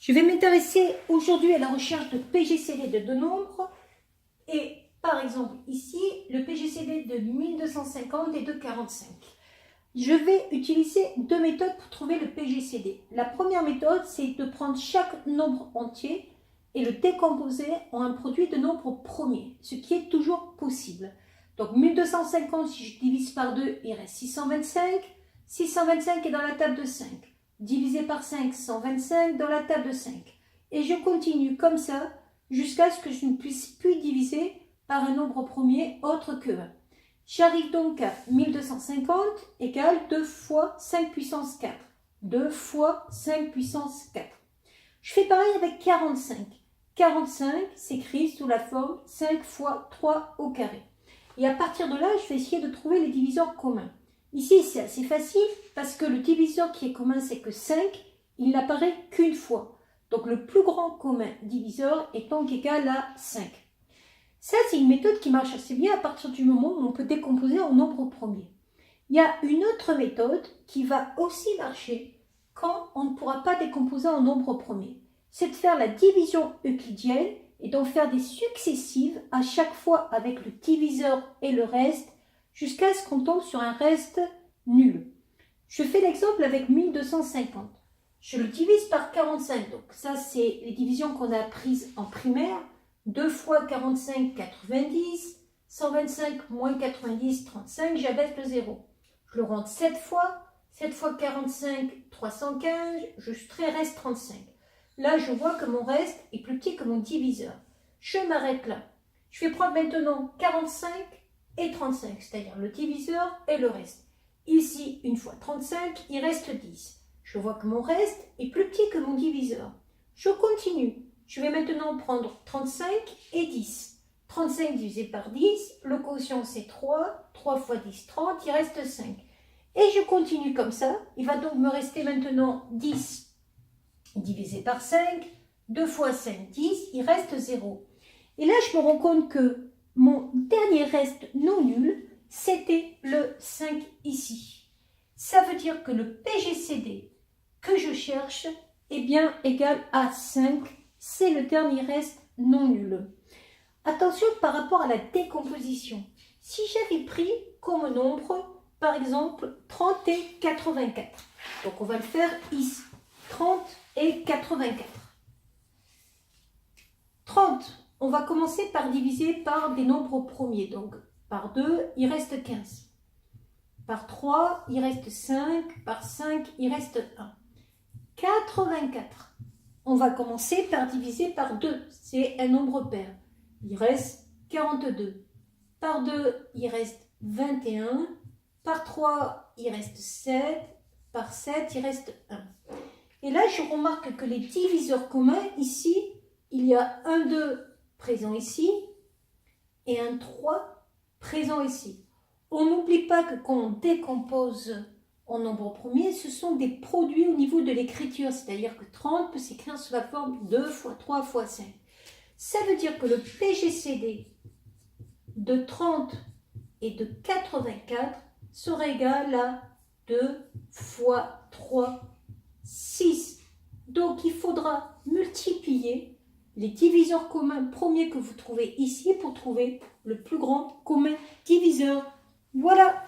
Je vais m'intéresser aujourd'hui à la recherche de PGCD de deux nombres. Et par exemple ici, le PGCD de 1250 et de 45. Je vais utiliser deux méthodes pour trouver le PGCD. La première méthode, c'est de prendre chaque nombre entier et le décomposer en un produit de nombres premiers, ce qui est toujours possible. Donc 1250, si je divise par 2, il reste 625. 625 est dans la table de 5. Divisé par 5, 125 dans la table de 5. Et je continue comme ça jusqu'à ce que je ne puisse plus diviser par un nombre premier autre que 1. J'arrive donc à 1250 égale 2 fois 5 puissance 4. 2 fois 5 puissance 4. Je fais pareil avec 45. 45 s'écrit sous la forme 5 fois 3 au carré. Et à partir de là, je vais essayer de trouver les diviseurs communs. Ici, c'est assez facile parce que le diviseur qui est commun, c'est que 5, il n'apparaît qu'une fois. Donc le plus grand commun diviseur est donc égal à 5. Ça, c'est une méthode qui marche assez bien à partir du moment où on peut décomposer en nombre premier. Il y a une autre méthode qui va aussi marcher quand on ne pourra pas décomposer en nombre premier. C'est de faire la division euclidienne et d'en faire des successives à chaque fois avec le diviseur et le reste jusqu'à ce qu'on tombe sur un reste nul. Je fais l'exemple avec 1250. Je le divise par 45. Donc ça, c'est les divisions qu'on a apprises en primaire. 2 fois 45, 90. 125 moins 90, 35. J'abaisse le 0. Je le rentre 7 fois. 7 fois 45, 315. Je soustrais reste 35. Là, je vois que mon reste est plus petit que mon diviseur. Je m'arrête là. Je vais prendre maintenant 45 et 35, c'est-à-dire le diviseur et le reste. Ici, une fois 35, il reste 10. Je vois que mon reste est plus petit que mon diviseur. Je continue. Je vais maintenant prendre 35 et 10. 35 divisé par 10, le quotient c'est 3. 3 fois 10, 30, il reste 5. Et je continue comme ça. Il va donc me rester maintenant 10 divisé par 5. 2 fois 5, 10, il reste 0. Et là, je me rends compte que mon dernier reste non nul, c'était le 5 ici. Ça veut dire que le PGCD que je cherche est bien égal à 5. C'est le dernier reste non nul. Attention par rapport à la décomposition. Si j'avais pris comme nombre, par exemple, 30 et 84. Donc on va le faire ici. 30 et 84. 30. On va commencer par diviser par des nombres premiers. Donc, par 2, il reste 15. Par 3, il reste 5. Par 5, il reste 1. 84. On va commencer par diviser par 2. C'est un nombre pair. Il reste 42. Par 2, il reste 21. Par 3, il reste 7. Par 7, il reste 1. Et là, je remarque que les diviseurs communs, ici, il y a un 2 présent ici et un 3 présent ici. On n'oublie pas que quand on décompose en nombre premier, ce sont des produits au niveau de l'écriture, c'est-à-dire que 30 peut s'écrire sous la forme 2 fois 3 fois 5. Ça veut dire que le PGCD de 30 et de 84 sera égal à 2 fois 3, 6. Donc il faudra multiplier les diviseurs communs premiers que vous trouvez ici pour trouver le plus grand commun diviseur. Voilà.